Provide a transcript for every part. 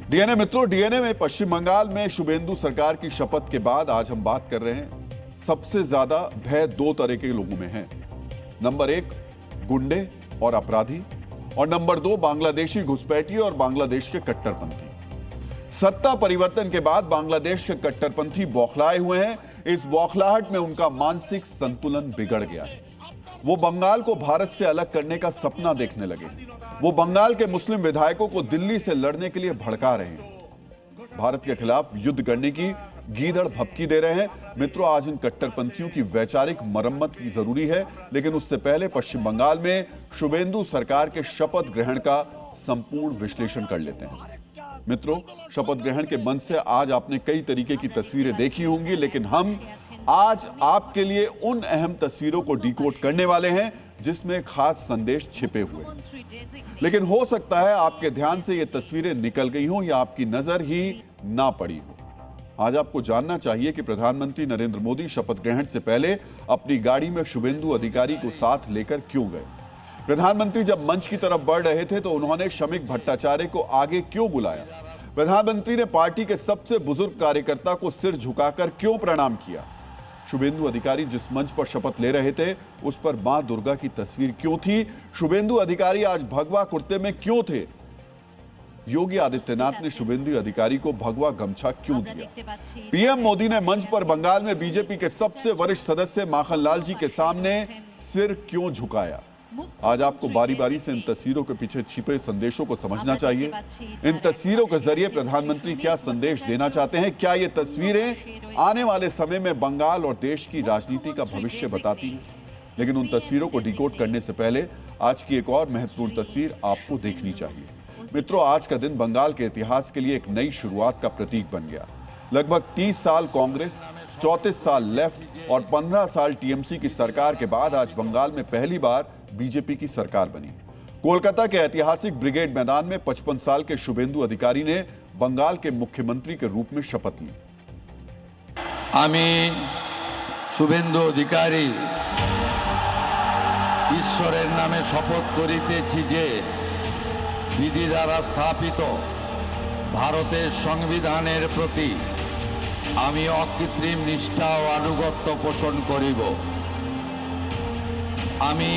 DNA मित्रों, DNA में पश्चिम बंगाल में शुभेंदु सरकार की शपथ के बाद आज हम बात कर रहे हैं। सबसे ज्यादा भय दो तरह के लोगों में है। नंबर एक, गुंडे और अपराधी, और नंबर दो, बांग्लादेशी घुसपैठिए और बांग्लादेश के कट्टरपंथी। सत्ता परिवर्तन के बाद बांग्लादेश के कट्टरपंथी बौखलाए हुए हैं। इस बौखलाहट में उनका मानसिक संतुलन बिगड़ गया है। वो बंगाल को भारत से अलग करने का सपना देखने लगे। वो बंगाल के मुस्लिम विधायकों को दिल्ली से लड़ने के लिए भड़का रहे हैं। भारत के खिलाफ युद्ध करने की गीदड़ भभकी दे रहे हैं। मित्रों, आज इन कट्टरपंथियों की वैचारिक मरम्मत की जरूरी है, लेकिन उससे पहले पश्चिम बंगाल में शुभेंदु सरकार के शपथ ग्रहण का संपूर्ण विश्लेषण कर लेते हैं। मित्रों, शपथ ग्रहण के मंच से आज आपने कई तरीके की तस्वीरें देखी होंगी, लेकिन हम आज आपके लिए उन अहम तस्वीरों को डिकोड करने वाले हैं जिसमें खास संदेश छिपे हुए हैं। लेकिन हो सकता है आपके ध्यान से ये तस्वीरें निकल गई हों या आपकी नजर ही ना पड़ी हो। आज आपको जानना चाहिए कि प्रधानमंत्री नरेंद्र मोदी शपथ ग्रहण से पहले अपनी गाड़ी में शुभेंदु अधिकारी को साथ लेकर क्यों गए। प्रधानमंत्री जब मंच की तरफ बढ़ रहे थे तो उन्होंने शमिक भट्टाचार्य को आगे क्यों बुलाया। प्रधानमंत्री ने पार्टी के सबसे बुजुर्ग कार्यकर्ता को सिर झुकाकर क्यों प्रणाम किया। शुभेंदु अधिकारी जिस मंच पर शपथ ले रहे थे उस पर मां दुर्गा की तस्वीर क्यों थी। शुभेंदु अधिकारी आज भगवा कुर्ते में क्यों थे। योगी आदित्यनाथ ने शुभेंदु अधिकारी को भगवा गमछा क्यों दिया। पीएम मोदी ने मंच पर बंगाल में बीजेपी के सबसे वरिष्ठ सदस्य माखनलाल जी के सामने सिर क्यों झुकाया। आज आपको बारी बारी से इन तस्वीरों के पीछे छिपे संदेशों को समझना चाहिए। इन तस्वीरों के जरिए प्रधानमंत्री क्या संदेश देना चाहते हैं। क्या ये तस्वीरें आने वाले समय में बंगाल और देश की राजनीति का भविष्य बताती हैं। लेकिन उन तस्वीरों को डिकोड करने से पहले आज की एक और महत्वपूर्ण तस्वीर आपको देखनी चाहिए। मित्रों, आज का दिन बंगाल के इतिहास के लिए एक नई शुरुआत का प्रतीक बन गया। लगभग 30 साल कांग्रेस, 34 साल लेफ्ट और 15 साल टीएमसी की सरकार के बाद आज बंगाल में पहली बार बीजेपी की सरकार बनी। कोलकाता के ऐतिहासिक ब्रिगेड मैदान में 55 साल के शुभेंदु अधिकारी ने बंगाल के मुख्यमंत्री के रूप में शपथ ली। आमी शुभेंदु अधिकारी ईश्वरेर नामे शपथ करितेछि जे विधि द्वारा स्थापित भारतेर संविधानेर प्रति आमी अकृत्रिम निष्ठा और आनुगत्य पोषण करिब। आमी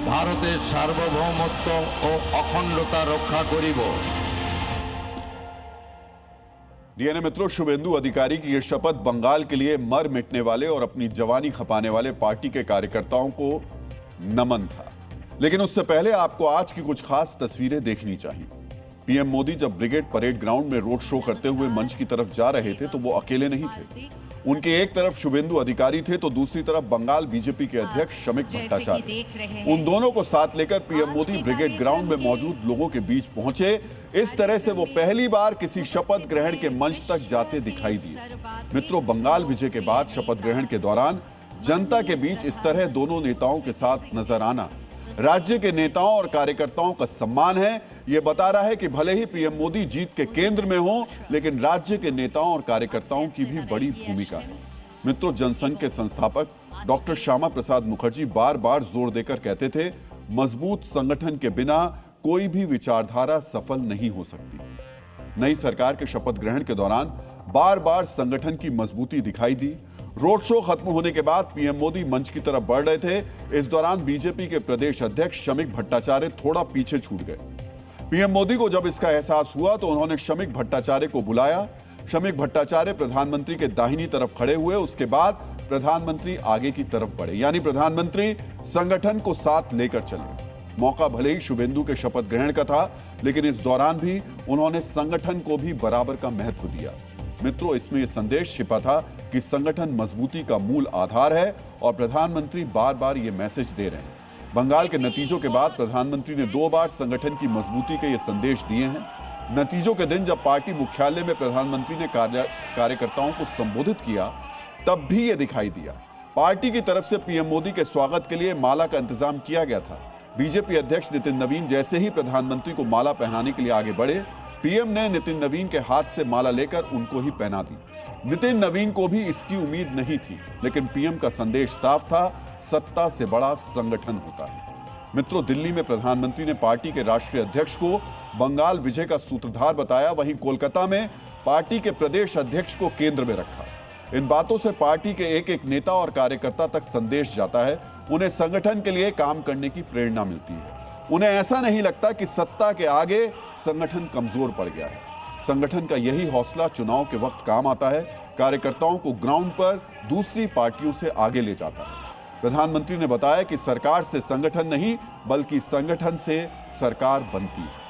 भारतेर सार्वभौमत्व और अखंडता रक्षा करिब। डीएनए मित्रों, शुभेंदु अधिकारी की यह शपथ बंगाल के लिए मर मिटने वाले और अपनी जवानी खपाने वाले पार्टी के कार्यकर्ताओं को नमन था। लेकिन उससे पहले आपको आज की कुछ खास तस्वीरें देखनी चाहिए। पीएम मोदी जब ब्रिगेड परेड ग्राउंड में रोड शो करते हुए मंच की तरफ जा रहे थे तो वो अकेले नहीं थे। उनके एक तरफ शुभेंदु अधिकारी थे तो दूसरी तरफ बंगाल बीजेपी के अध्यक्ष शमिक भट्टाचार्य। उन दोनों को साथ लेकर पीएम मोदी ब्रिगेड ग्राउंड में मौजूद लोगों के बीच पहुंचे। इस तरह से वो पहली बार किसी शपथ ग्रहण के मंच तक जाते दिखाई दिए। मित्रों, बंगाल विजय के बाद शपथ ग्रहण के दौरान जनता के बीच इस तरह दोनों नेताओं के साथ नजर आना राज्य के नेताओं और कार्यकर्ताओं का सम्मान है। यह बता रहा है कि भले ही पीएम मोदी जीत के केंद्र में हो, लेकिन राज्य के नेताओं और कार्यकर्ताओं की भी बड़ी भूमिका है। मित्रों, जनसंघ के संस्थापक डॉक्टर श्यामा प्रसाद मुखर्जी बार बार जोर देकर कहते थे, मजबूत संगठन के बिना कोई भी विचारधारा सफल नहीं हो सकती। नई सरकार के शपथ ग्रहण के दौरान बार बार संगठन की मजबूती दिखाई दी। रोड शो खत्म होने के बाद पीएम मोदी मंच की तरफ बढ़ रहे थे। इस दौरान बीजेपी के प्रदेश अध्यक्ष शमिक भट्टाचार्य थोड़ा पीछे छूट गए। पीएम मोदी को जब इसका एहसास हुआ तो उन्होंने शमिक भट्टाचार्य को बुलाया। शमिक भट्टाचार्य प्रधानमंत्री के दाहिनी तरफ खड़े हुए। उसके बाद प्रधानमंत्री आगे की तरफ बढ़े, यानी प्रधानमंत्री संगठन को साथ लेकर चले। मौका भले ही शुभेंदु के शपथ ग्रहण का था, लेकिन इस दौरान भी उन्होंने संगठन को भी बराबर का महत्व दिया। मित्रों, इसमें यह संदेश छिपा था कि संगठन मजबूती का मूल आधार है और प्रधानमंत्री बार बार ये मैसेज दे रहे हैं। बंगाल के नतीजों के बाद प्रधानमंत्री ने 2 बार संगठन की मजबूती के ये संदेश दिए हैं। नतीजों के दिन जब पार्टी मुख्यालय में प्रधानमंत्री ने कार्यकर्ताओं को संबोधित किया, तब भी ये दिखाई दिया। पार्टी की तरफ से पीएम मोदी के स्वागत के लिए माला का इंतजाम किया गया था। बीजेपी अध्यक्ष नितिन नवीन जैसे ही प्रधानमंत्री को माला पहनाने के लिए आगे बढ़े, पीएम ने नितिन नवीन के हाथ से माला लेकर उनको ही पहना दी। नितिन नवीन को भी इसकी उम्मीद नहीं थी, लेकिन पीएम का संदेश साफ था, सत्ता से बड़ा संगठन होता है। मित्रों, दिल्ली में प्रधानमंत्री ने पार्टी के राष्ट्रीय अध्यक्ष को बंगाल विजय का सूत्रधार बताया, वहीं कोलकाता में पार्टी के प्रदेश अध्यक्ष को केंद्र में रखा। इन बातों से पार्टी के एक एक नेता और कार्यकर्ता तक संदेश जाता है, उन्हें संगठन के लिए काम करने की प्रेरणा मिलती है। उन्हें ऐसा नहीं लगता कि सत्ता के आगे संगठन कमजोर पड़ गया है। संगठन का यही हौसला चुनाव के वक्त काम आता है, कार्यकर्ताओं को ग्राउंड पर दूसरी पार्टियों से आगे ले जाता है। प्रधानमंत्री ने बताया कि सरकार से संगठन नहीं, बल्कि संगठन से सरकार बनती है।